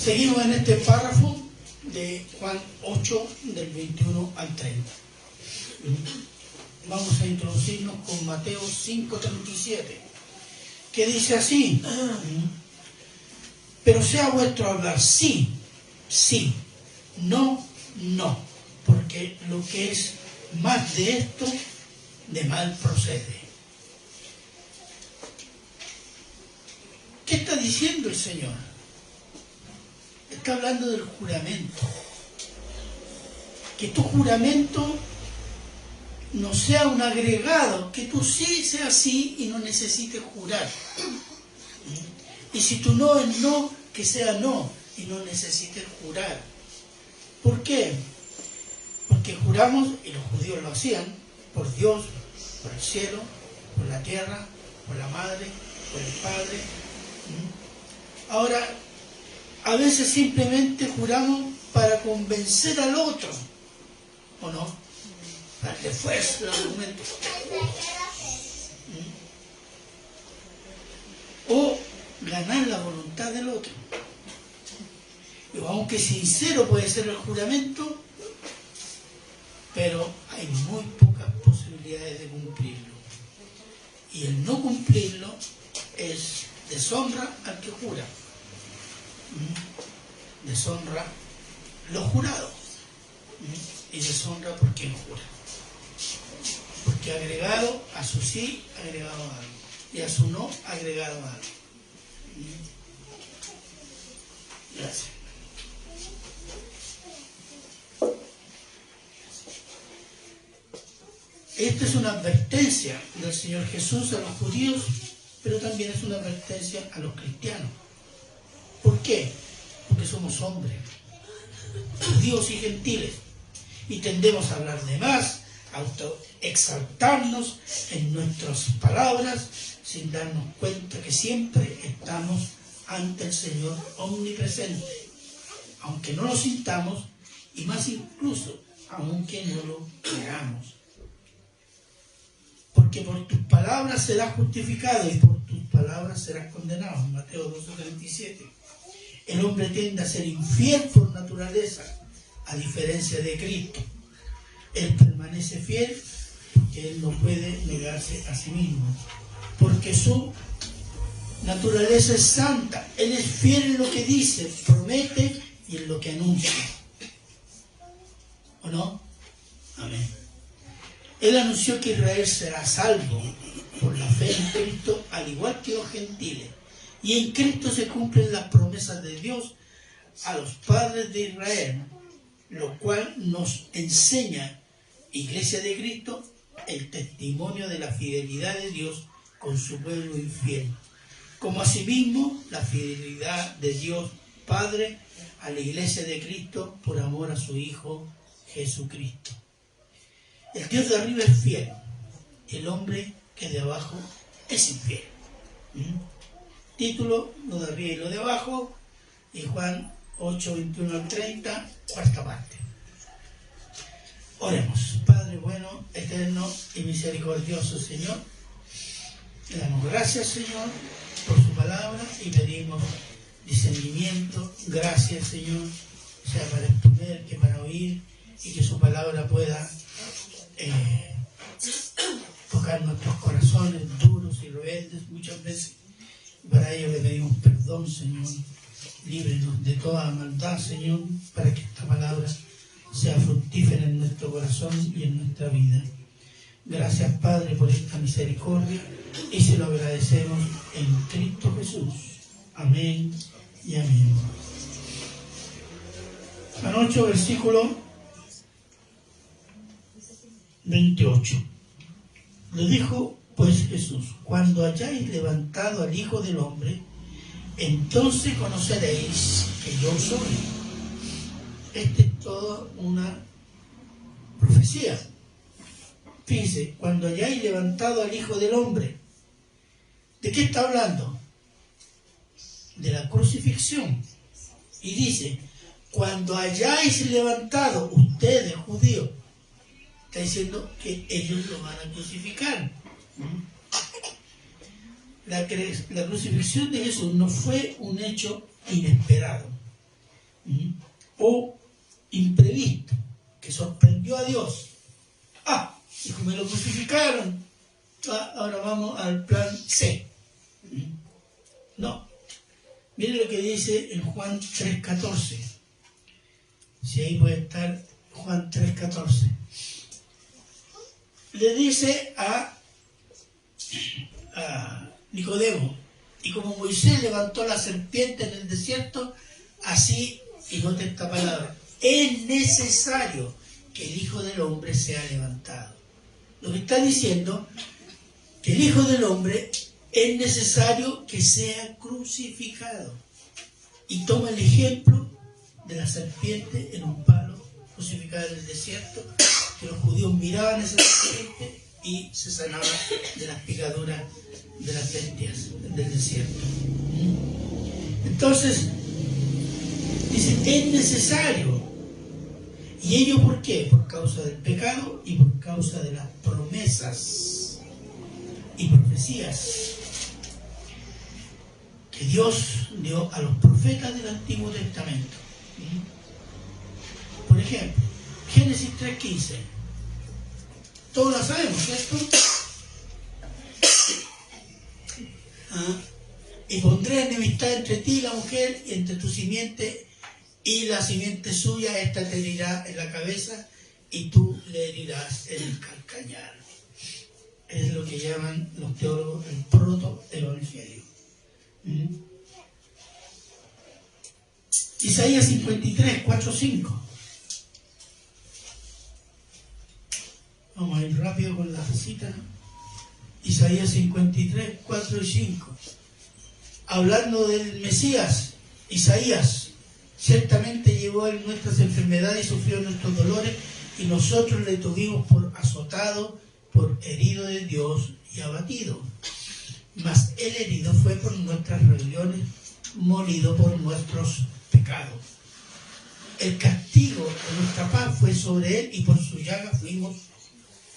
Seguimos en este párrafo de Juan 8, del 21 al 30. Vamos a introducirnos con Mateo 5:37, que dice así: pero sea vuestro hablar sí, sí, no, no, porque lo que es más de esto, de mal procede. ¿Qué está diciendo el Señor? Está hablando del juramento. Que tu juramento no sea un agregado, que tú sí seas sí y no necesites jurar. Y si tu no es no, que sea no y no necesites jurar. ¿Por qué? Porque juramos, y los judíos lo hacían, por Dios, por el cielo, por la tierra, por la madre, por el padre. Ahora, a veces simplemente juramos para convencer al otro, ¿o no? Darle fuerza al argumento. O ganar la voluntad del otro. Y aunque sincero puede ser el juramento, pero hay muy pocas posibilidades de cumplirlo. Y el no cumplirlo es deshonra al que jura. Deshonra lo jurado. Y deshonra por quien jura. Porque agregado a su sí, agregado algo. Y a su no, agregado algo. Gracias. Esta es una advertencia del Señor Jesús a los judíos, pero también es una advertencia a los cristianos. ¿Por qué? Porque somos hombres, judíos y gentiles, y tendemos a hablar de más, a autoexaltarnos en nuestras palabras, sin darnos cuenta que siempre estamos ante el Señor omnipresente, aunque no lo sintamos, y más incluso, aunque no lo creamos. Porque por tus palabras serás justificado y por tus palabras serás condenado. Mateo 12:37. El hombre tiende a ser infiel por naturaleza, a diferencia de Cristo. Él permanece fiel porque Él no puede negarse a sí mismo. Porque su naturaleza es santa. Él es fiel en lo que dice, promete y en lo que anuncia. ¿O no? Amén. Él anunció que Israel será salvo por la fe en Cristo, al igual que los gentiles. Y en Cristo se cumplen las promesas de Dios a los padres de Israel, lo cual nos enseña, Iglesia de Cristo, el testimonio de la fidelidad de Dios con su pueblo infiel. Como asimismo la fidelidad de Dios Padre a la Iglesia de Cristo por amor a su Hijo Jesucristo. El Dios de arriba es fiel, el hombre que de abajo es infiel. Título, lo de arriba y lo de abajo, y Juan 8, 21 al 30, cuarta parte. Oremos. Padre bueno, eterno y misericordioso Señor, le damos gracias, Señor, por su palabra y pedimos discernimiento. Gracias, Señor, sea para exponer que para oír, y que su palabra pueda tocar nuestros corazones duros y rebeldes muchas veces. Para ello le pedimos perdón, Señor. Líbrenos de toda maldad, Señor, para que esta palabra sea fructífera en nuestro corazón y en nuestra vida. Gracias, Padre, por esta misericordia, y se lo agradecemos en Cristo Jesús. Amén y amén. Juan 8, versículo 28. Le dijo pues Jesús: cuando hayáis levantado al Hijo del Hombre, entonces conoceréis que yo soy. Esta es toda una profecía. Fíjense, cuando hayáis levantado al Hijo del Hombre, ¿de qué está hablando? De la crucifixión. Y dice, cuando hayáis levantado, ustedes judíos, está diciendo que ellos lo van a crucificar. La crucifixión de Jesús no fue un hecho inesperado. o imprevisto que sorprendió a Dios. Dijo, me lo crucificaron. Ahora vamos al plan C. No. Miren lo que dice en Juan 3:14. Si ahí puede estar Juan 3:14. Le dice a Nicodemo, y como Moisés levantó la serpiente en el desierto, así, y note esta palabra, es necesario que el Hijo del Hombre sea levantado. Lo que está diciendo, que el Hijo del Hombre es necesario que sea crucificado. Y toma el ejemplo de la serpiente en un palo crucificada en el desierto, que los judíos miraban a esa serpiente y se sanaban de las picaduras de las bestias del desierto. Entonces, dice, es necesario. ¿Y ello por qué? Por causa del pecado y por causa de las promesas y profecías que Dios dio a los profetas del Antiguo Testamento. Por ejemplo, Génesis 3:15. Todos lo sabemos, ¿cierto? Y pondré enemistad entre ti y la mujer, y entre tu simiente y la simiente suya, esta te herirá en la cabeza y tú le herirás en el calcañar. Es lo que llaman los teólogos el proto-evangelio. Isaías 53, 4, 5. Vamos a ir rápido con la cita. Isaías 53, 4 y 5. Hablando del Mesías, Isaías, ciertamente llevó él nuestras enfermedades y sufrió nuestros dolores, y nosotros le tuvimos por azotado, por herido de Dios y abatido. Mas el herido fue por nuestras rebeliones, molido por nuestros pecados. El castigo de nuestra paz fue sobre él, y por su llaga fuimos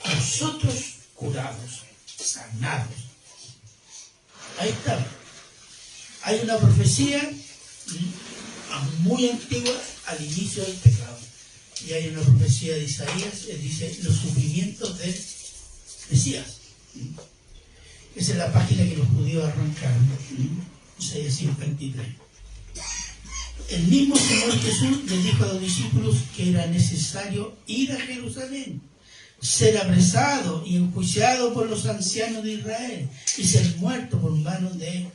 nosotros curados, sanados. Ahí está. Hay una profecía muy antigua al inicio del pecado. Y hay una profecía de Isaías, él dice los sufrimientos del Mesías. Esa es la página que los judíos arrancaron. Isaías 53. El mismo Señor Jesús les dijo a los discípulos que era necesario ir a Jerusalén, ser apresado y enjuiciado por los ancianos de Israel y ser muerto por manos de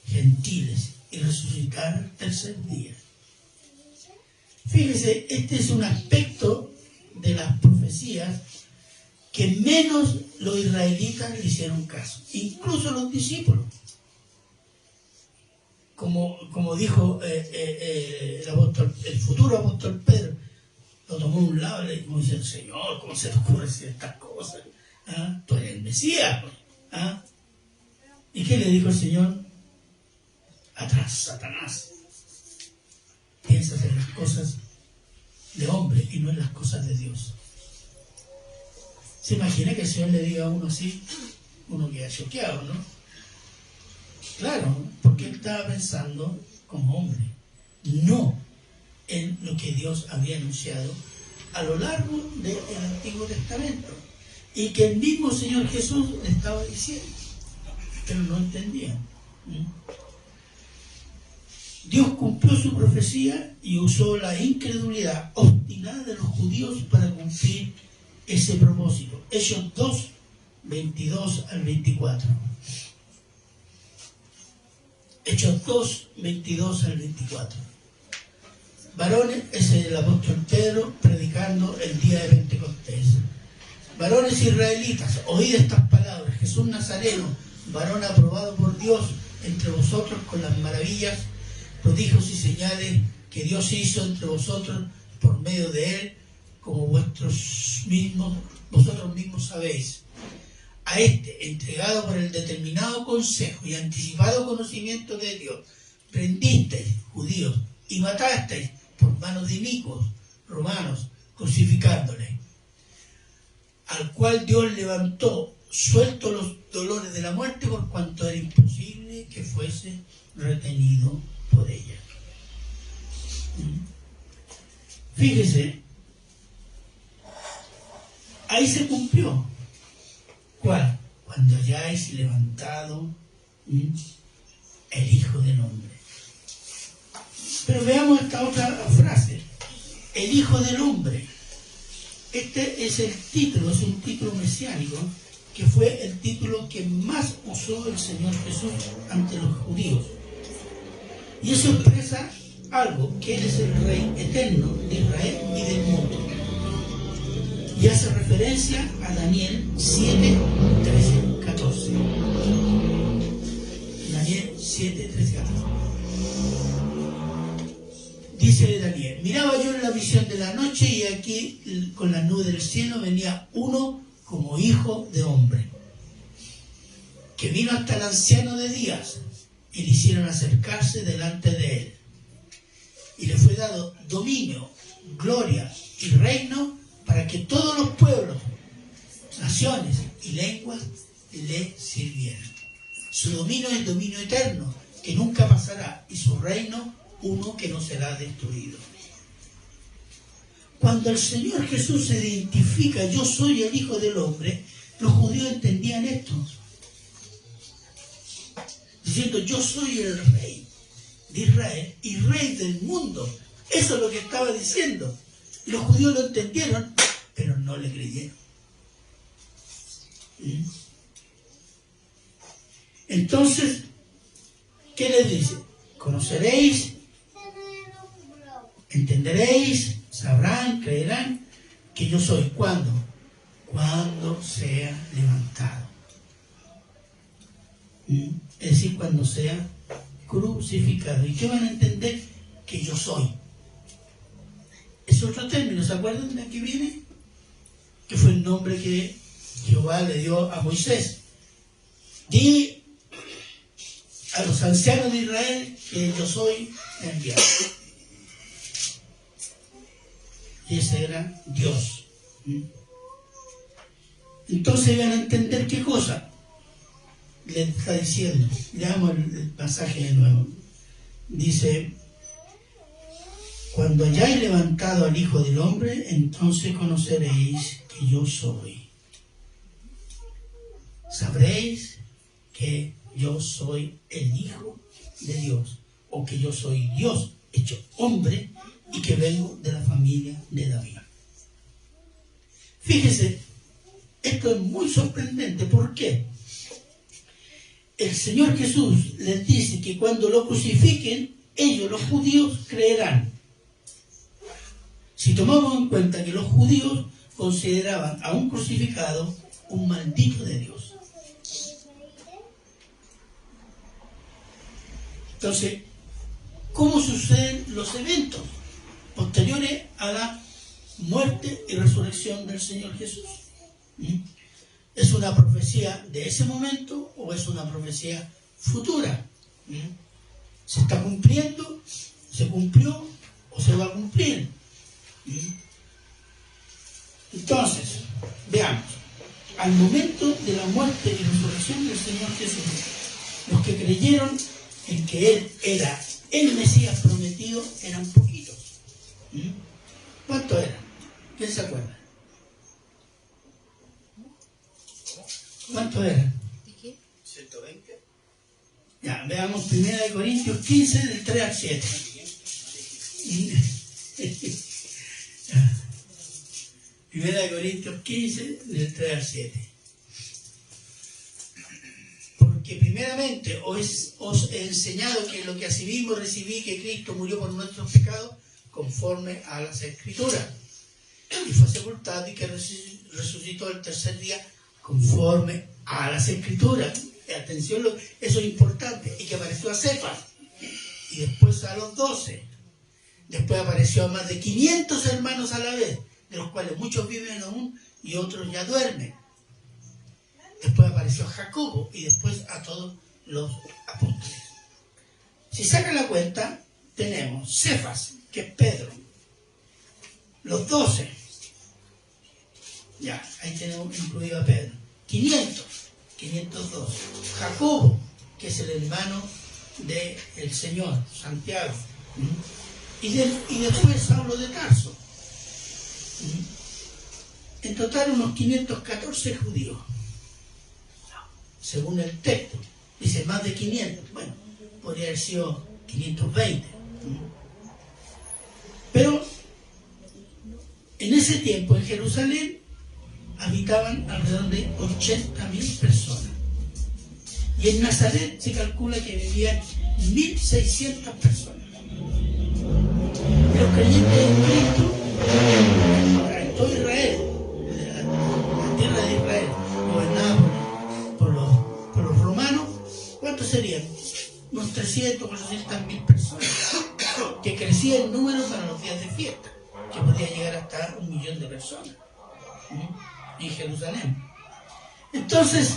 gentiles y resucitar al tercer día. Fíjese, este es un aspecto de las profecías que menos los israelitas le hicieron caso, incluso los discípulos. Como dijo el futuro apóstol Pedro, lo tomó a un lado y le dice, Señor, ¿cómo se te ocurre decir estas cosas? Tú eres el Mesías. ¿Y qué le dijo el Señor? Atrás, Satanás. Piensas en las cosas de hombre y no en las cosas de Dios. ¿Se imagina que el Señor le diga a uno así? Uno queda choqueado, ¿no? Claro, porque él estaba pensando como hombre, no en lo que Dios había anunciado a lo largo del Antiguo Testamento y que el mismo Señor Jesús le estaba diciendo, pero no entendían. Dios cumplió su profecía y usó la incredulidad obstinada de los judíos para cumplir ese propósito. Hechos 2, 22 al 24. Hechos 2, 22 al 24. Varones, ese es el apóstol Pedro predicando el día de Pentecostés. Varones israelitas, oíd estas palabras. Jesús Nazareno, varón aprobado por Dios entre vosotros con las maravillas, prodigios y señales que Dios hizo entre vosotros por medio de él, como vosotros mismos sabéis. A este, entregado por el determinado consejo y anticipado conocimiento de Dios, prendisteis, judíos, y matasteis por manos de inicuos, romanos, crucificándole, al cual Dios levantó, suelto los dolores de la muerte, por cuanto era imposible que fuese retenido por ella. Fíjese, ahí se cumplió. ¿Cuál? Cuando hayáis levantado el Hijo del Hombre. Pero veamos esta otra frase. El Hijo del Hombre. Este es el título, es un título mesiánico, que fue el título que más usó el Señor Jesús ante los judíos. Y eso expresa algo, que Él es el Rey eterno de Israel y del mundo. Y hace referencia a Daniel 7, 13, 14. Daniel 7, 13, 14. Dice Daniel: miraba yo en la visión de la noche, y aquí con la nube del cielo venía uno como hijo de hombre, que vino hasta el anciano de días, y le hicieron acercarse delante de él. Y le fue dado dominio, gloria y reino, para que todos los pueblos, naciones y lenguas le sirvieran. Su dominio es dominio eterno, que nunca pasará, y su reino uno que no será destruido. Cuando el Señor Jesús se identifica: yo soy el Hijo del Hombre, los judíos entendían esto, diciendo: yo soy el Rey de Israel y Rey del mundo. Eso es lo que estaba diciendo. Y los judíos lo entendieron, pero no le creyeron. Entonces, ¿qué les dice? Conoceréis, entenderéis, sabrán, creerán que yo soy. ¿Cuándo? Cuando sea levantado. Es decir, cuando sea crucificado. ¿Y qué van a entender? Que yo soy. Es otro término, ¿se acuerdan de aquí viene? Que fue el nombre que Jehová le dio a Moisés. Di a los ancianos de Israel que yo soy enviado. Y ese era Dios. Entonces van a entender qué cosa le está diciendo. Leamos el pasaje de nuevo. Dice: cuando hayáis levantado al Hijo del Hombre, entonces conoceréis que yo soy. Sabréis que yo soy el Hijo de Dios, o que yo soy Dios hecho hombre, y que vengo de la familia de David. Fíjese, esto es muy sorprendente. ¿Por qué? El Señor Jesús les dice que cuando lo crucifiquen, ellos, los judíos, creerán. Si tomamos en cuenta que los judíos consideraban a un crucificado un maldito de Dios. Entonces, ¿cómo suceden los eventos posteriores a la muerte y resurrección del Señor Jesús? ¿Es una profecía de ese momento o es una profecía futura? ¿Se está cumpliendo? ¿Se cumplió o se va a cumplir? Entonces, veamos. Al momento de la muerte y resurrección del Señor Jesús, los que creyeron en que Él era el Mesías prometido eran poquitos. ¿Cuántos eran? ¿Quién se acuerda? ¿Cuántos eran? 120. Ya, veamos 1 Corintios 15, del 3 al 7. 1 Corintios 15, del 3 al 7. Porque primeramente os he enseñado que lo que asimismo recibí, que Cristo murió por nuestros pecados, conforme a las Escrituras, y fue sepultado, y que resucitó el tercer día, conforme a las Escrituras. Atención, eso es importante. Y que apareció a Cefas, y después a los 12. Después apareció a más de 500 hermanos a la vez, de los cuales muchos viven aún y otros ya duermen. Después apareció a Jacobo, y después a todos los apóstoles. Si sacan la cuenta, tenemos Cefas, que es Pedro, los 12, ya, ahí tenemos incluido a Pedro, 502, Jacobo, que es el hermano del Señor, Santiago, y después Saulo de Tarso, En total unos 514 judíos, según el texto. Dice más de 500. Bueno, podría haber sido 520. Pero en ese tiempo en Jerusalén habitaban alrededor de 80.000 personas. Y en Nazaret se calcula que vivían 1.600 personas. Los creyentes en Cristo, en todo Israel, la tierra de Israel, gobernada por los romanos, ¿cuántos serían? Unos 300, 400.000 personas, que crecía el número para los días de fiesta, que podía llegar hasta 1.000.000 de personas en Jerusalén. Entonces,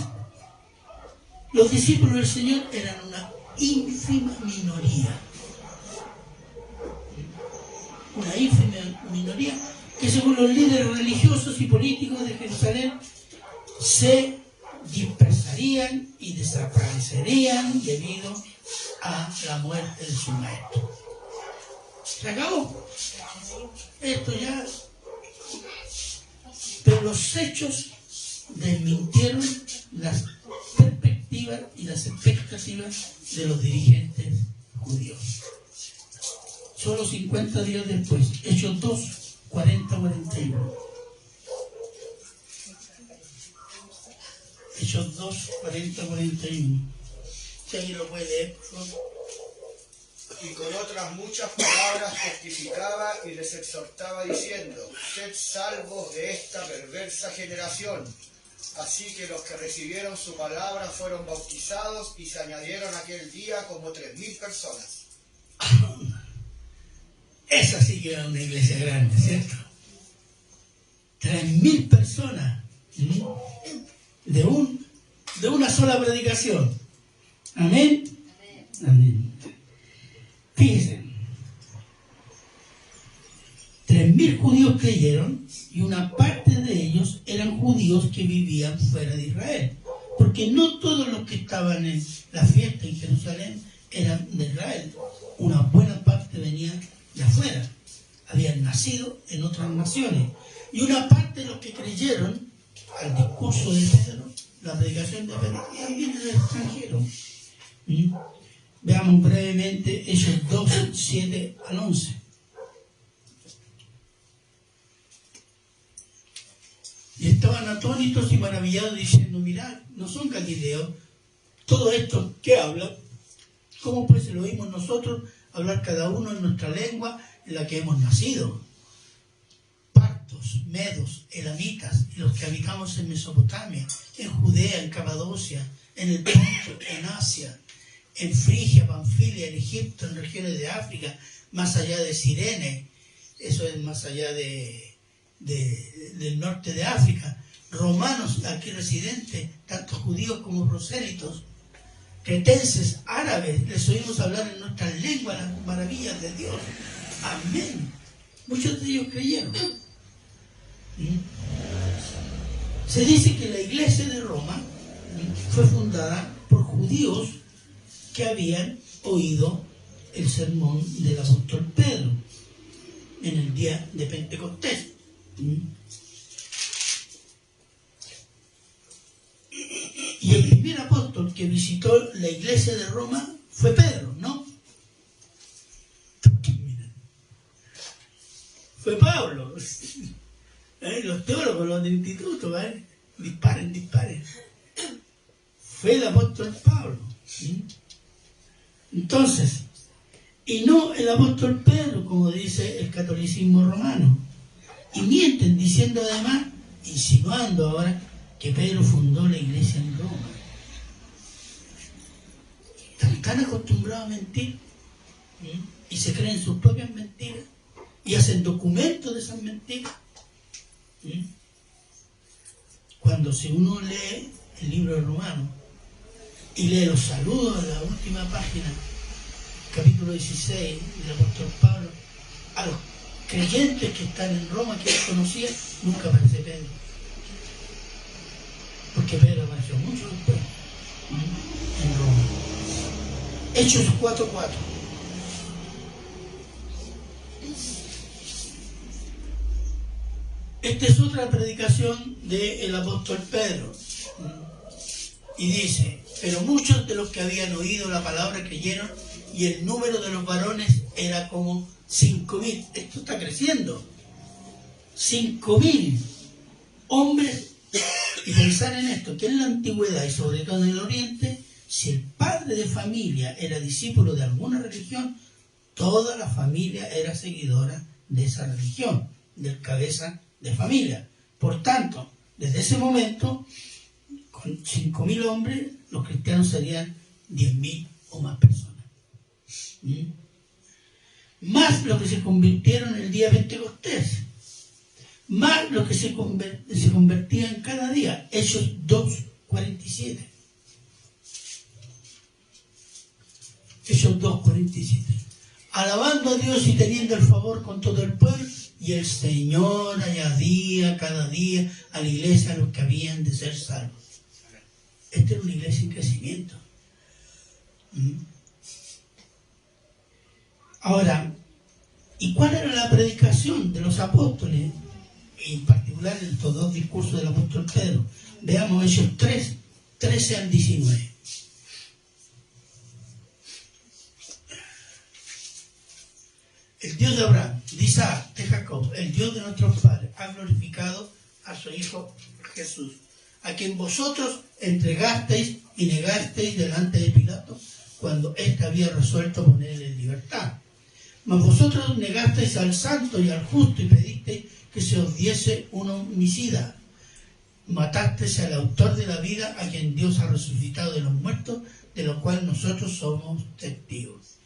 los discípulos del Señor eran una ínfima minoría. Una ínfima minoría que, según los líderes religiosos y políticos de Jerusalén, se dispersarían y desaparecerían debido a la muerte de su maestro. Se acabó. Esto ya. Pero los hechos desmintieron las perspectivas y las expectativas de los dirigentes judíos. Solo 50 días después, Hechos 2, 40-41. Hechos 2, 40-41. Si alguien lo puede leer, por favor. Y con otras muchas palabras testificaba y les exhortaba diciendo: sed salvos de esta perversa generación. Así que los que recibieron su palabra fueron bautizados y se añadieron aquel día como 3.000 personas. Esa sí que era una iglesia grande, ¿cierto? 3.000 personas de una sola predicación. Amén. Amén. Fíjense, 3.000 judíos creyeron y una parte de ellos eran judíos que vivían fuera de Israel, porque no todos los que estaban en la fiesta en Jerusalén eran de Israel. Una buena parte venía de afuera, habían nacido en otras naciones, y una parte de los que creyeron al discurso de Pedro, la predicación de Pedro, también era extranjero. Veamos brevemente Hechos 2, 7-11. Y estaban atónitos y maravillados diciendo: mirad, no son galileos todo esto que hablan. ¿Cómo pues lo oímos nosotros hablar cada uno en nuestra lengua en la que hemos nacido? Partos, medos, elamitas y los que habitamos en Mesopotamia, en Judea, en Capadocia, en el Ponto, en Asia, en Frigia, Panfilia, en Egipto, en regiones de África, más allá de Cirene, eso es más allá del norte de África, romanos aquí residentes, tanto judíos como prosélitos, cretenses, árabes, les oímos hablar en nuestras lenguas las maravillas de Dios. Amén. Muchos de ellos creyeron. Se dice que la iglesia de Roma fue fundada por judíos que habían oído el sermón del apóstol Pedro en el día de Pentecostés. Y el primer apóstol que visitó la iglesia de Roma fue Pedro, ¿no? Fue Pablo. Los teólogos, los del instituto, disparen. Fue el apóstol Pablo. Entonces, y no el apóstol Pedro, como dice el catolicismo romano. Y mienten diciendo además, insinuando ahora, que Pedro fundó la iglesia en Roma. Están tan acostumbrados a mentir y se creen sus propias mentiras y hacen documentos de esas mentiras. Cuando si uno lee el libro de Romanos y lee los saludos en la última página, capítulo 16 del apóstol Pablo, a los creyentes que están en Roma, que él conocía, nunca aparece Pedro. Porque Pedro apareció mucho después en Roma. Hechos 4:4. Esta es otra predicación del apóstol Pedro. Y dice, pero muchos de los que habían oído la palabra creyeron, y el número de los varones era como 5.000. Esto está creciendo. 5.000 hombres. Y pensar en esto, que en la antigüedad y sobre todo en el Oriente, si el padre de familia era discípulo de alguna religión, toda la familia era seguidora de esa religión, del cabeza de familia. Por tanto, desde ese momento, con 5.000 hombres, los cristianos serían 10.000 o más personas. Más los que se convirtieron el día Pentecostés, más los que se convertían cada día. Hechos 2:47. Hechos 2:47. Alabando a Dios y teniendo el favor con todo el pueblo, y el Señor añadía cada día a la iglesia a los que habían de ser salvos. Esta era una iglesia en crecimiento. Ahora, ¿y cuál era la predicación de los apóstoles? En particular en estos dos discursos del apóstol Pedro. Veamos Hechos 3, 13 al 19. El Dios de Abraham, de Isaac, de Jacob, el Dios de nuestros padres, ha glorificado a su Hijo Jesús, a quien vosotros entregasteis y negasteis delante de Pilato, cuando éste había resuelto ponerle en libertad. Mas vosotros negasteis al santo y al justo y pedisteis que se os diese un homicida. Matasteis al autor de la vida, a quien Dios ha resucitado de los muertos, de lo cual nosotros somos testigos.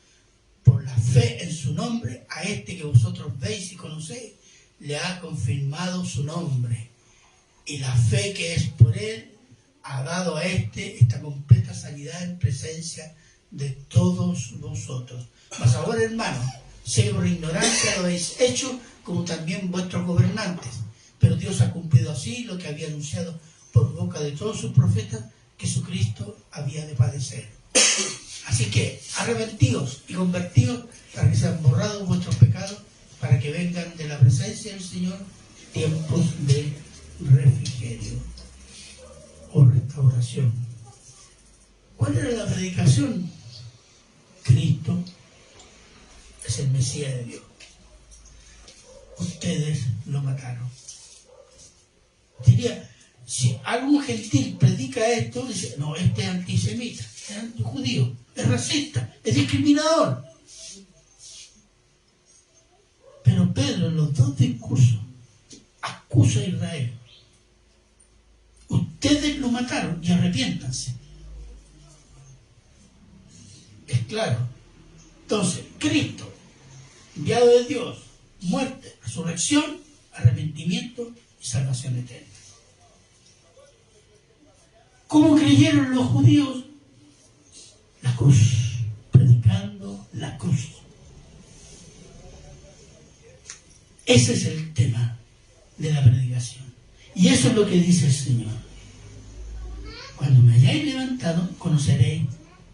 Por la fe en su nombre, a este que vosotros veis y conocéis, le ha confirmado su nombre. Y la fe que es por él ha dado a este esta completa sanidad en presencia de todos vosotros. Mas ahora, hermanos, sé por ignorancia lo habéis hecho, como también vuestros gobernantes. Pero Dios ha cumplido así lo que había anunciado por boca de todos sus profetas, que Jesucristo había de padecer. Así que arrepentidos y convertidos para que sean borrados vuestros pecados, para que vengan de la presencia del Señor tiempos de refrigerio o restauración. ¿Cuál era la predicación? Cristo es el Mesías de Dios. Ustedes lo mataron. Diría, si algún gentil predica esto, dice, no, este es antisemita, es antijudío, es racista, es discriminador. Pero Pedro en los dos discursos acusa a Israel. Ustedes lo mataron y arrepiéntanse. Es claro. Entonces, Cristo, enviado de Dios, muerte, resurrección, arrepentimiento y salvación eterna. ¿Cómo creyeron los judíos? La cruz, predicando la cruz. Ese es el tema de la predicación. Y eso es lo que dice el Señor. Cuando me hayáis levantado, conoceréis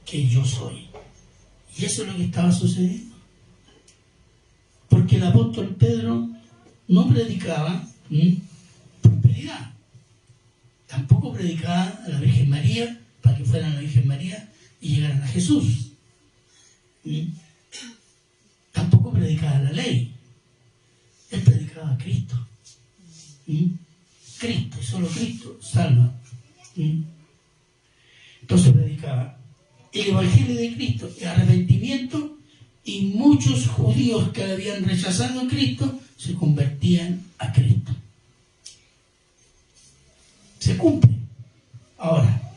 que yo soy. Y eso es lo que estaba sucediendo. Porque el apóstol Pedro no predicaba prosperidad. Tampoco predicaba a la Virgen María para que fueran a la Virgen María y llegaran a Jesús. Tampoco predicaba la ley. Él predicaba a Cristo. Cristo, solo Cristo salva. Entonces predicaba el Evangelio de Cristo, el arrepentimiento, y muchos judíos que habían rechazado a Cristo se convertían a Cristo. Se cumple. Ahora,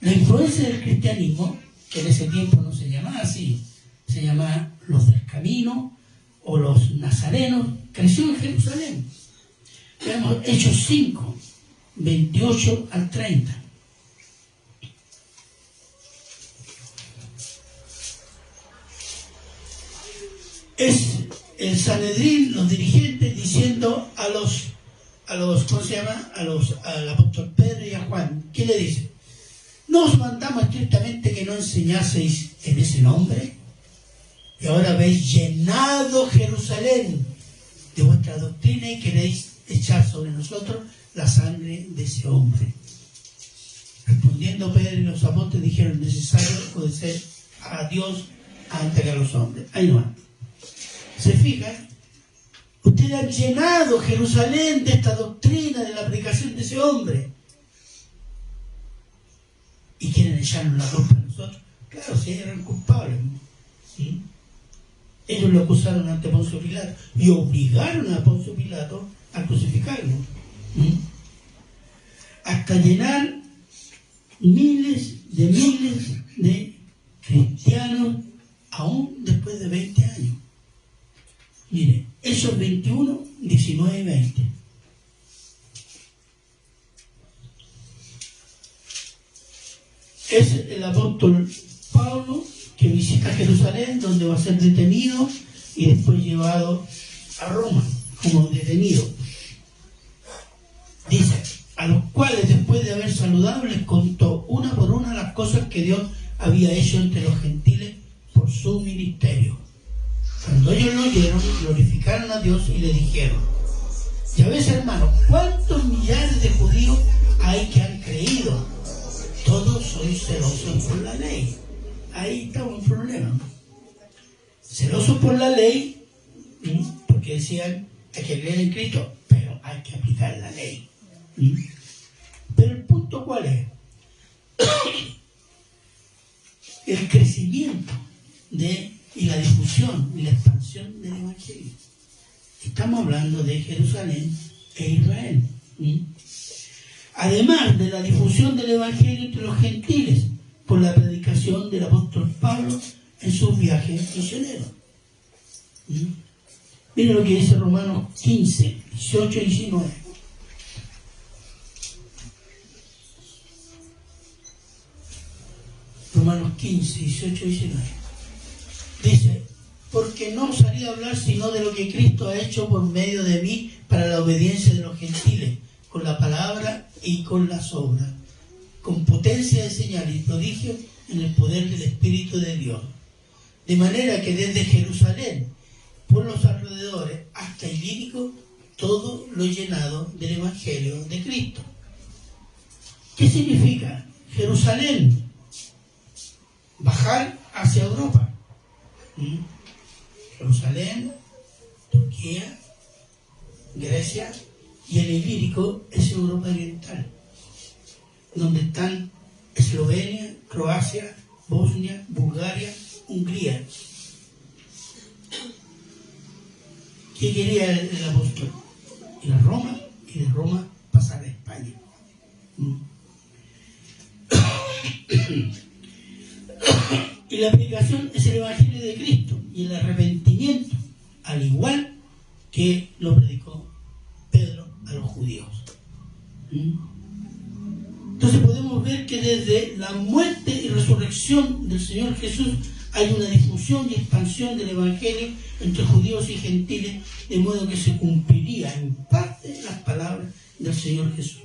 la influencia del cristianismo, que en ese tiempo no se llamaba así, se llamaba los del camino o los nazarenos, creció en Jerusalén. Veamos Hechos 5, 28 al 30. Es el Sanedrín, los dirigentes, diciendo ¿cómo se llama? Al apóstol Pedro y a Juan. ¿Qué le dice? ¿No os mandamos estrictamente que no enseñaseis en ese nombre? Y ahora habéis llenado Jerusalén de vuestra doctrina y queréis echar sobre nosotros la sangre de ese hombre. Respondiendo Pedro y los apóstoles dijeron: necesario obedecer a Dios antes que a los hombres. Ahí no va. ¿Se fijan? Ustedes han llenado Jerusalén de esta doctrina, de la predicación de ese hombre. Y quieren echarnos la culpa a nosotros. Claro, si eran culpables. ¿Sí? Ellos lo acusaron ante Poncio Pilato y obligaron a Poncio Pilato a crucificarlo. ¿Sí? Hasta llenar miles de cristianos aún después de 20 años. Mire, Hechos 21, 19 y 20. Es el apóstol Pablo que visita Jerusalén, donde va a ser detenido y después llevado a Roma como detenido. Dice: a los cuales después de haber saludado les contó una por una las cosas que Dios había hecho entre los gentiles por su ministerio. Cuando ellos lo oyeron, glorificaron a Dios y le dijeron: ya ves, hermano, ¿cuántos millares de judíos hay que han creído? Todos sois celosos por la ley. Ahí está un problema, ¿no? Celosos por la ley, ¿sí? Porque decían: hay que creer en Cristo, pero hay que aplicar la ley. ¿Sí? Pero el punto, ¿cuál es? El crecimiento y la difusión y la expansión del Evangelio. Estamos hablando de Jerusalén e Israel. ¿Sí? Además de la difusión del Evangelio entre los gentiles, por la predicación del apóstol Pablo en sus viajes misioneros. ¿Sí? Miren lo que dice Romanos 15, 18 y 19. Romanos 15, 18 y 19. Dice: porque no salí a hablar sino de lo que Cristo ha hecho por medio de mí para la obediencia de los gentiles, con la palabra y con las obras, con potencia de señales y prodigios en el poder del Espíritu de Dios. De manera que desde Jerusalén, por los alrededores, hasta Ilírico, todo lo llenado del Evangelio de Cristo. ¿Qué significa? Jerusalén, bajar hacia Europa. Jerusalén, Turquía, Grecia, y el Ilírico es Europa Oriental, donde están Eslovenia, Croacia, Bosnia, Bulgaria, Hungría. ¿Qué quería el apóstol? Ir a Roma y de Roma pasar a España. Y la predicación es el Evangelio de Cristo y el arrepentimiento, al igual que lo predicó Pedro a los judíos. Entonces podemos ver que desde la muerte y resurrección del Señor Jesús hay una difusión y expansión del Evangelio entre judíos y gentiles, de modo que se cumpliría en parte las palabras del Señor Jesús: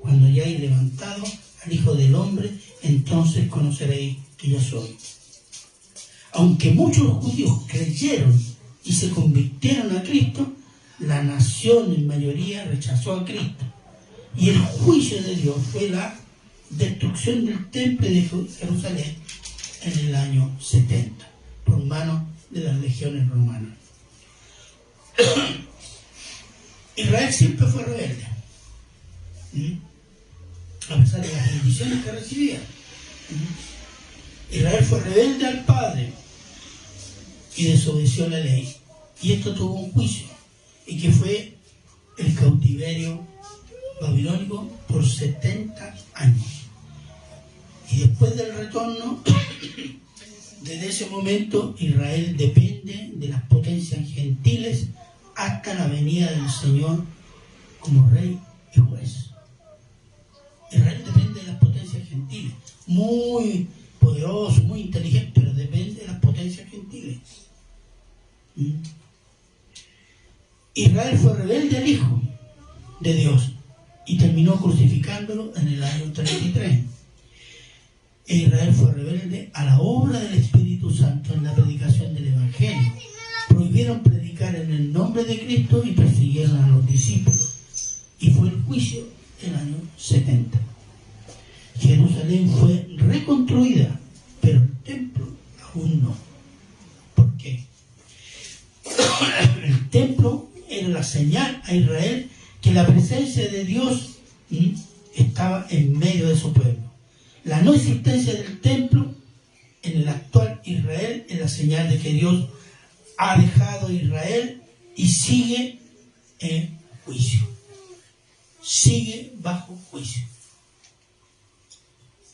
cuando hayáis levantado al Hijo del Hombre, entonces conoceréis que yo soy. Aunque muchos judíos creyeron y se convirtieron a Cristo, la nación en mayoría rechazó a Cristo. Y el juicio de Dios fue la destrucción del templo de Jerusalén en el año 70, por mano de las legiones romanas. Israel siempre fue rebelde, a pesar de las bendiciones que recibía. Israel fue rebelde al Padre y desobedeció la ley. Y esto tuvo un juicio, y que fue el cautiverio babilónico por 70 años. Y después del retorno, desde ese momento, Israel depende de las potencias gentiles hasta la venida del Señor como rey y juez. Israel depende de las potencias gentiles, muy poderoso, muy inteligente, pero depende de las potencias gentiles. Israel fue rebelde al Hijo de Dios y terminó crucificándolo en el año 33. Israel fue rebelde a la obra del Espíritu Santo en la predicación del Evangelio. Prohibieron predicar en el nombre de Cristo y persiguieron a los discípulos. y fue el juicio en el año 70. Jerusalén fue reconstruida, pero el templo aún no. ¿Por qué? El templo era la señal a Israel que la presencia de Dios estaba en medio de su pueblo. La no existencia del templo en el actual Israel es la señal de que Dios ha dejado a Israel y sigue en juicio. Sigue bajo juicio.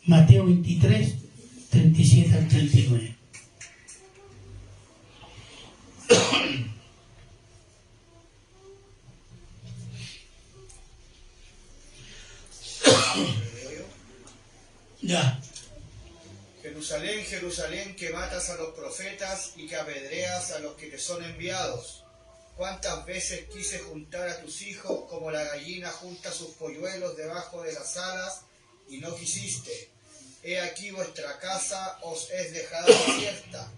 Mateo 23, 37 al 39. Ya. Jerusalén, Jerusalén, que matas a los profetas y que apedreas a los que te son enviados. ¿Cuántas veces quise juntar a tus hijos como la gallina junta sus polluelos debajo de las alas y no quisiste? He aquí vuestra casa os es dejada desierta,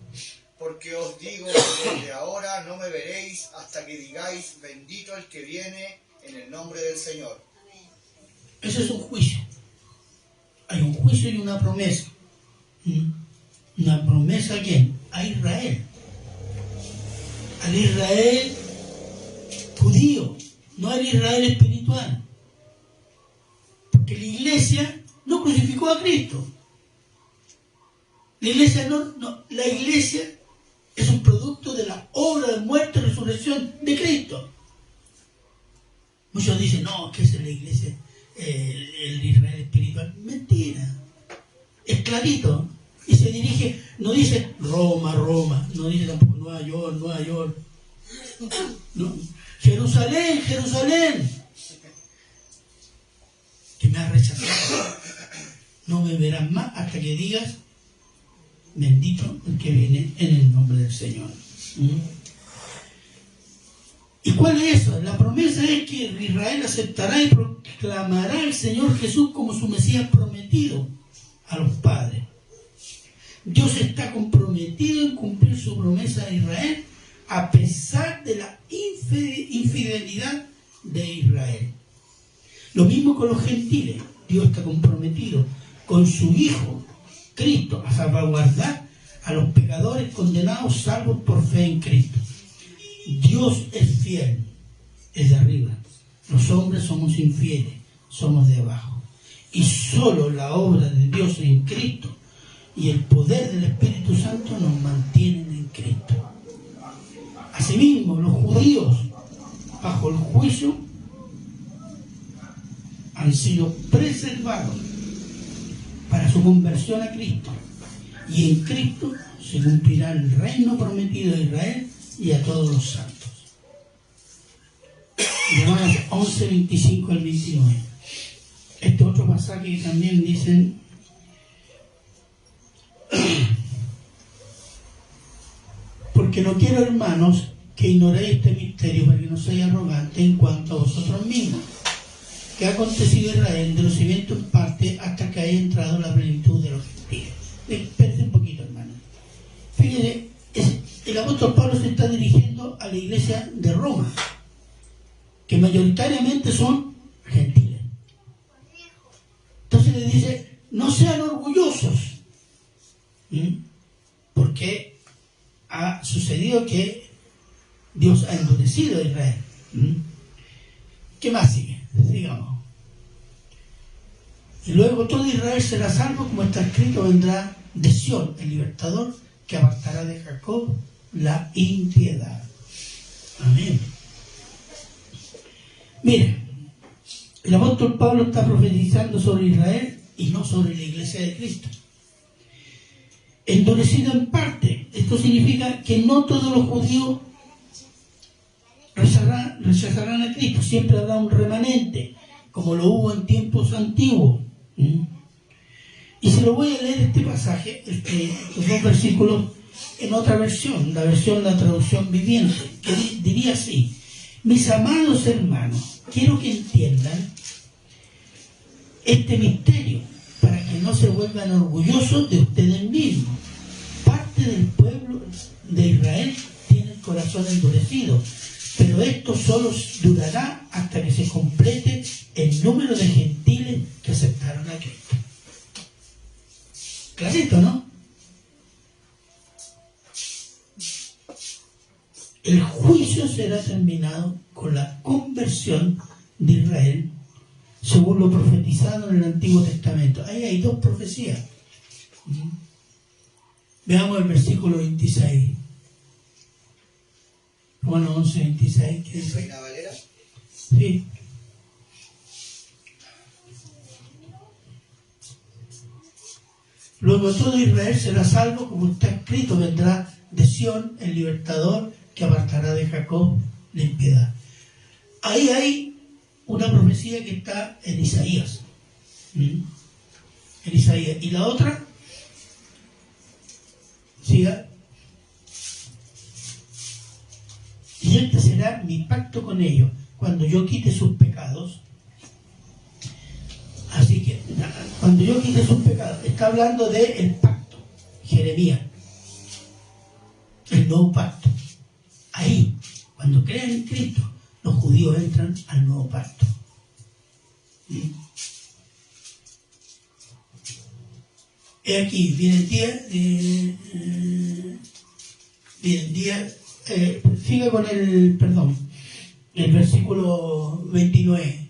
porque os digo que desde ahora no me veréis hasta que digáis, bendito el que viene en el nombre del Señor. Ese es un juicio. Hay un juicio y una promesa. ¿Una promesa a quién? A Israel. Al Israel judío, no al Israel espiritual. Porque la iglesia no crucificó a Cristo. La iglesia la iglesia es un producto de la obra de muerte y resurrección de Cristo. Muchos dicen, no, que esa es la iglesia, el Israel espiritual. Mentira. Es clarito. Y se dirige, no dice Roma, Roma, no dice tampoco Nueva York, Nueva York. No. Jerusalén, Jerusalén, que me has rechazado. No me verás más hasta que digas, bendito el que viene en el nombre del Señor. ¿Y cuál es eso? La promesa es que Israel aceptará y proclamará al Señor Jesús como su Mesías prometido a los padres. Dios está comprometido en cumplir su promesa a Israel a pesar de la infidelidad de Israel. Lo mismo con los gentiles. Dios está comprometido con su Hijo, Cristo, a salvaguardar a los pecadores condenados salvos por fe en Cristo. Dios es fiel, es de arriba. Los hombres somos infieles, somos de abajo. Y solo la obra de Dios en Cristo y el poder del Espíritu Santo nos mantienen en Cristo. Asimismo, los judíos, bajo el juicio, han sido preservados para su conversión a Cristo. Y en Cristo se cumplirá el reino prometido a Israel y a todos los santos. Romanos 11, 25 al 29. Este otro pasaje que también dicen, porque no quiero, hermanos, que ignoréis este misterio, para que no seáis arrogantes en cuanto a vosotros mismos, que ha acontecido a Israel de los cimientos en parte hasta que haya entrado la plenitud de los gentiles. Espérense un poquito, hermano. Fíjense, el apóstol Pablo se está dirigiendo a la iglesia de Roma, que mayoritariamente son gentiles. Entonces le dice, no sean orgullosos, porque ha sucedido que Dios ha endurecido a Israel. ¿Qué más sigue? Sigamos. Y luego todo Israel será salvo, como está escrito, vendrá de Sión el libertador, que apartará de Jacob la impiedad. Amén. Mire, el apóstol Pablo está profetizando sobre Israel y no sobre la iglesia de Cristo. Endurecido en parte, esto significa que no todos los judíos rechazarán a Cristo, siempre habrá un remanente, como lo hubo en tiempos antiguos. Y se lo voy a leer este pasaje, estos dos versículos, en otra versión, la traducción viviente, que diría así: mis amados hermanos, quiero que entiendan este misterio, para que no se vuelvan orgullosos de ustedes mismos. Parte del pueblo de Israel tiene el corazón endurecido, Pero esto solo durará hasta que se complete el número de gentiles que aceptaron a Cristo. Clarito, ¿no? El juicio será terminado con la conversión de Israel, según lo profetizado en el Antiguo Testamento. Ahí hay dos profecías. Veamos el versículo 26. Romanos 11, 26. ¿Qué dice? ¿Reina Valera? Sí. Luego todo Israel será salvo, como está escrito, vendrá de Sión el libertador que apartará de Jacob la impiedad. Ahí hay una profecía que está en Isaías. En Isaías. Y la otra, siga. Y este será mi pacto con ellos, cuando yo quite sus pecados. Así que, cuando yo quite sus pecados, está hablando del pacto, Jeremías, el nuevo pacto. Ahí, cuando crean en Cristo, los judíos entran al nuevo pacto. He aquí, viene el día, sigue con el versículo 29.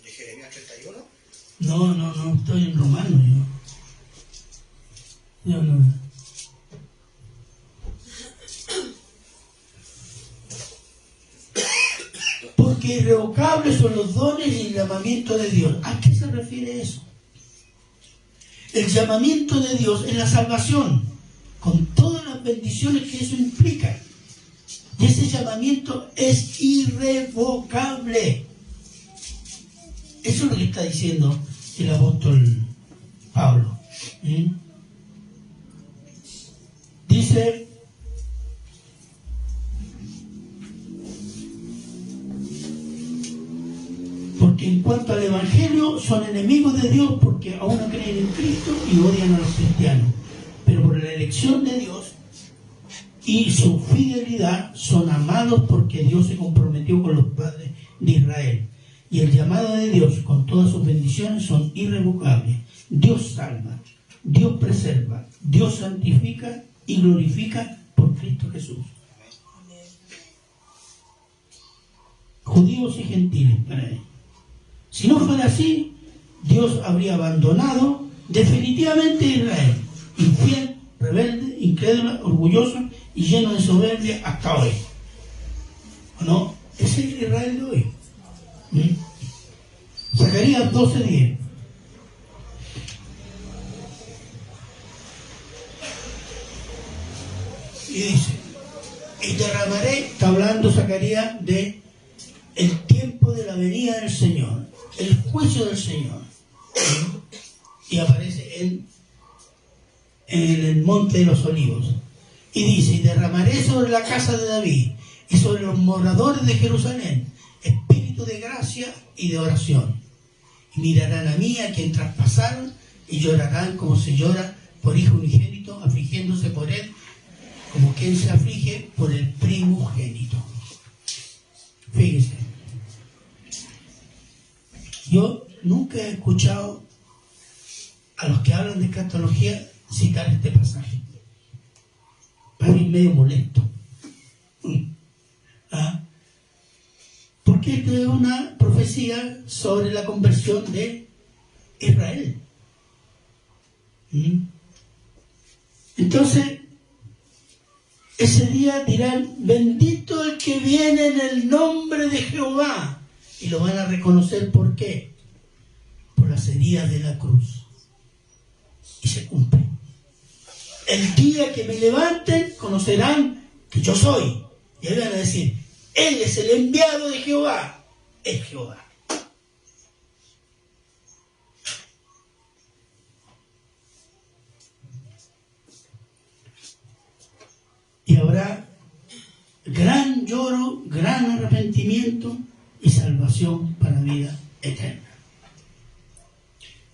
¿De Jeremías 31? No, estoy en Romano yo. No. Porque irrevocables son los dones y el llamamiento de Dios. ¿A qué se refiere eso? El llamamiento de Dios es la salvación, con todas las bendiciones que eso implica. Y ese llamamiento es irrevocable. Eso es lo que está diciendo el apóstol Pablo. Dice, porque en cuanto al Evangelio son enemigos de Dios porque aún no creen en Cristo y odian a los cristianos. Pero por la elección de Dios y su fidelidad son amados porque Dios se comprometió con los padres de Israel. Y el llamado de Dios con todas sus bendiciones son irrevocables. Dios salva, Dios preserva, Dios santifica y glorifica por Cristo Jesús. Judíos y gentiles para él. Si no fuera así, Dios habría abandonado definitivamente a Israel, infiel, rebelde, incrédulo, orgulloso y lleno de soberbia hasta hoy. ¿O no? Ese es el Israel de hoy. Zacarías 12:10. Y dice, y derramaré, está hablando Zacarías de el tiempo de la venida del Señor, el juicio del Señor. Y aparece en el monte de los olivos. Y dice, y derramaré sobre la casa de David y sobre los moradores de Jerusalén espíritu de gracia y de oración. Y mirarán a mí, a quien traspasaron, y llorarán como se llora por hijo unigénito, afligiéndose por él, como quien se aflige por el primogénito. Fíjense, yo nunca he escuchado a los que hablan de escatología citar este pasaje. Para mí medio molesto. Porque esta es una profecía sobre la conversión de Israel. Entonces, ese día dirán, bendito el que viene en el nombre de Jehová. Y lo van a reconocer, ¿por qué? Por las heridas de la cruz. Y se cumple. El día que me levanten, conocerán que yo soy. Y ahí van a decir, Él es el enviado de Jehová. Es Jehová. Y habrá gran lloro, gran arrepentimiento y salvación para vida eterna.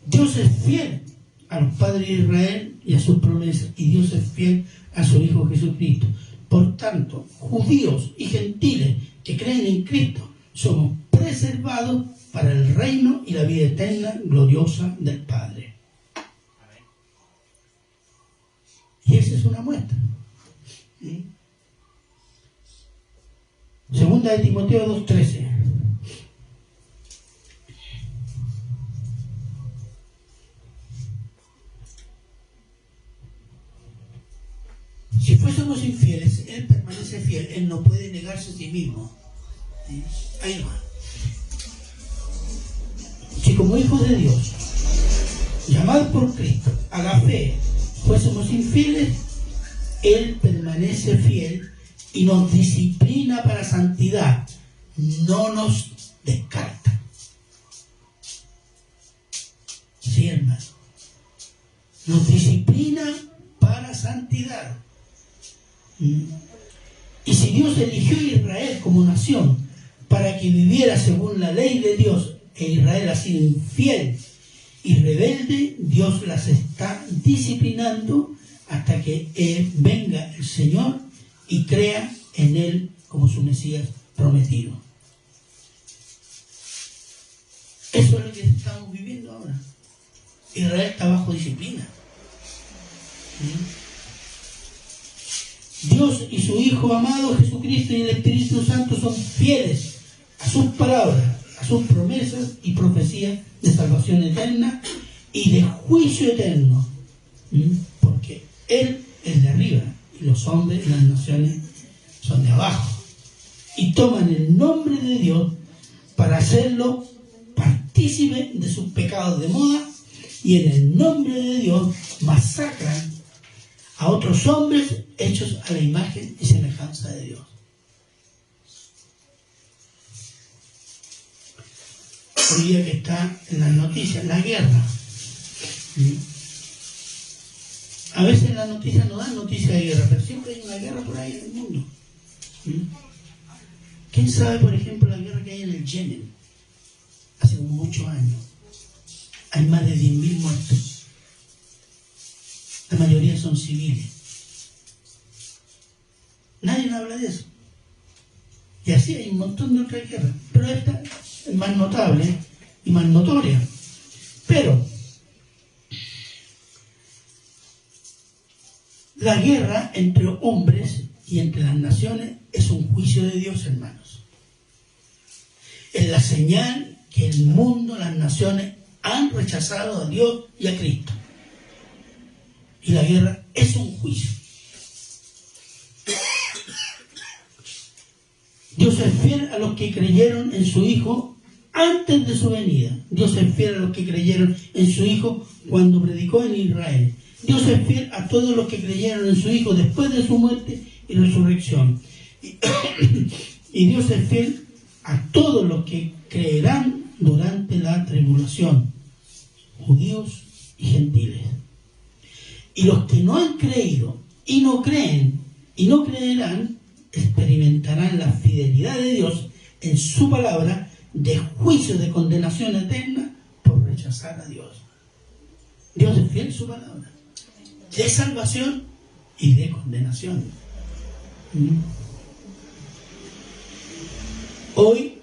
Dios es fiel a los padres de Israel y a sus promesas, y Dios es fiel a su Hijo Jesucristo. Por tanto, judíos y gentiles que creen en Cristo somos preservados para el reino y la vida eterna gloriosa del Padre. Y esa es una muestra. Segunda de Timoteo 2:13. Si fuésemos infieles, Él permanece fiel. Él no puede negarse a sí mismo. Ahí no. Si como hijos de Dios, llamados por Cristo a la fe, fuésemos infieles, Él permanece fiel y nos disciplina para santidad. No nos descarta. Sí, hermano. Nos disciplina para santidad. Y si Dios eligió a Israel como nación para que viviera según la ley de Dios, e Israel ha sido infiel y rebelde, Dios las está disciplinando hasta que venga el Señor y crea en Él como su Mesías prometido. Eso es lo que estamos viviendo ahora. Israel está bajo disciplina. Dios y su Hijo amado Jesucristo y el Espíritu Santo son fieles a sus palabras, a sus promesas y profecías de salvación eterna y de juicio eterno, porque Él es de arriba y los hombres y las naciones son de abajo, y toman el nombre de Dios para hacerlo partícipe de sus pecados de moda, y en el nombre de Dios masacran a otros hombres hechos a la imagen y semejanza de Dios. Hoy día que está en las noticias, la guerra. A veces las noticias no dan noticias de guerra, pero siempre hay una guerra por ahí en el mundo. ¿Quién sabe, por ejemplo, la guerra que hay en el Yemen? Hace como 8 años. Hay más de 10.000 muertos. La mayoría son civiles. Nadie habla de eso. Y así hay un montón de otras guerras. Pero esta es más notable y más notoria. Pero la guerra entre hombres y entre las naciones es un juicio de Dios, hermanos. Es la señal que el mundo, las naciones, han rechazado a Dios y a Cristo. Y la guerra es un juicio. Dios es fiel a los que creyeron en su Hijo antes de su venida. Dios es fiel a los que creyeron en su Hijo cuando predicó en Israel. Dios es fiel a todos los que creyeron en su Hijo después de su muerte y resurrección. Y Dios es fiel a todos los que creerán durante la tribulación, judíos y gentiles. Y los que no han creído y no creen y no creerán, experimentarán la fidelidad de Dios en su palabra de juicio de condenación eterna por rechazar a Dios. Dios es fiel en su palabra, de salvación y de condenación. Hoy,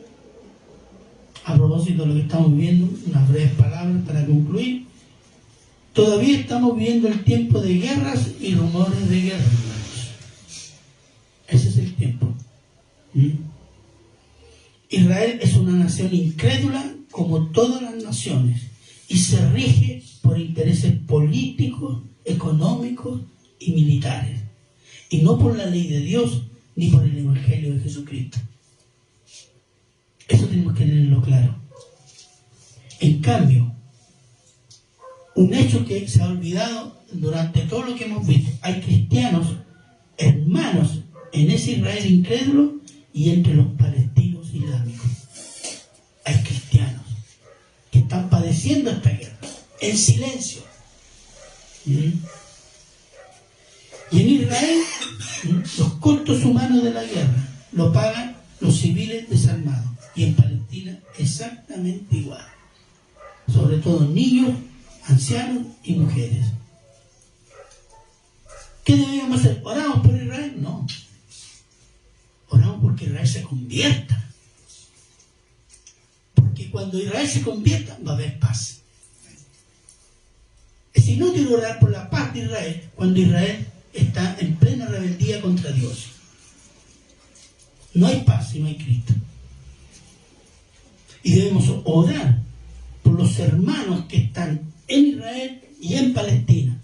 a propósito de lo que estamos viviendo, unas breves palabras para concluir. Todavía estamos viviendo el tiempo de guerras y rumores de guerra, hermanos. Ese es el tiempo. Israel es una nación incrédula como todas las naciones y se rige por intereses políticos, económicos y militares, y no por la ley de Dios ni por el Evangelio de Jesucristo. Eso tenemos que tenerlo claro. En cambio, un hecho que se ha olvidado durante todo lo que hemos visto: hay cristianos, hermanos, en ese Israel incrédulo y entre los palestinos islámicos. Hay cristianos que están padeciendo esta guerra en silencio. Y en Israel, los costos humanos de la guerra lo pagan los civiles desarmados. Y en Palestina exactamente igual. Sobre todo niños, ancianos y mujeres. ¿Qué debíamos hacer? ¿Oramos por Israel? No. Oramos porque Israel se convierta. Porque cuando Israel se convierta, va a haber paz. Es inútil orar por la paz de Israel cuando Israel está en plena rebeldía contra Dios. No hay paz si no hay Cristo. Y debemos orar por los hermanos que están en Israel y en Palestina,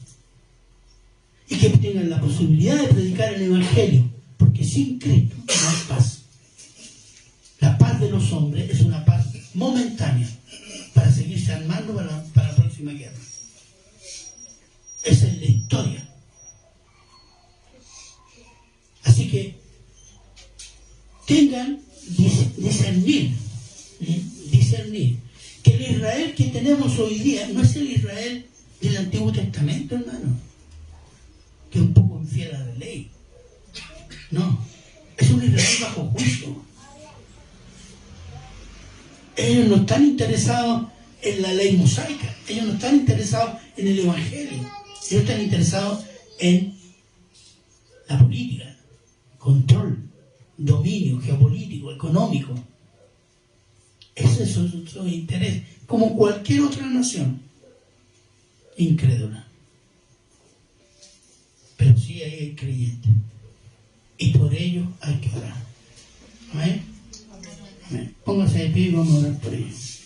y que tengan la posibilidad de predicar el Evangelio, porque sin Cristo no hay paz. La paz de los hombres es una paz momentánea para seguirse armando para la próxima guerra. Esa es la historia. Así que tengan discernir que el Israel que tenemos hoy día no es el Israel del Antiguo Testamento, hermano, que es un poco infiel a la ley. No, es un Israel bajo juicio. Ellos no están interesados en la ley mosaica, ellos no están interesados en el Evangelio, ellos están interesados en la política, control, dominio geopolítico, económico. Ese es su interés, como cualquier otra nación incrédula. Pero sí hay creyentes, y por ello hay que orar. ¿Amén? Amén. Póngase de pie y vamos a orar por ellos.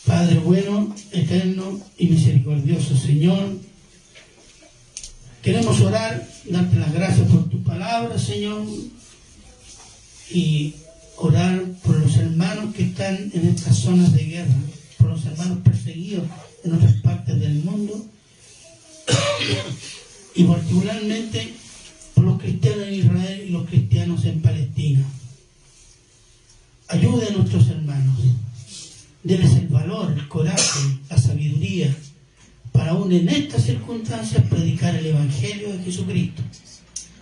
Padre bueno, eterno y misericordioso Señor, queremos orar, darte las gracias por tu palabra, Señor, y orar por los hermanos que están en estas zonas de guerra, por los hermanos perseguidos en otras partes del mundo, y particularmente por los cristianos en Israel y los cristianos en Palestina. Ayude a nuestros hermanos, déles el valor, el coraje, la sabiduría, para aún en estas circunstancias predicar el Evangelio de Jesucristo,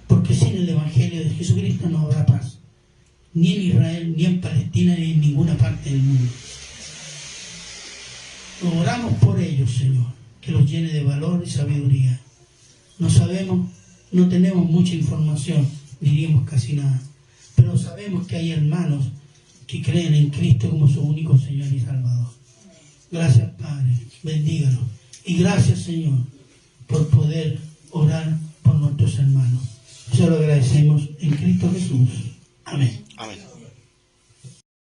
porque sin el Evangelio de Jesucristo no habrá paz, ni en Israel, ni en Palestina, ni en ninguna parte del mundo. Oramos por ellos, Señor, que los llene de valor y sabiduría. No sabemos, no tenemos mucha información, diríamos casi nada, pero sabemos que hay hermanos que creen en Cristo como su único Señor y Salvador. Gracias, Padre, bendígalos. Y gracias, Señor, por poder orar por nuestros hermanos. Se lo agradecemos en Cristo Jesús. Amén. Amén.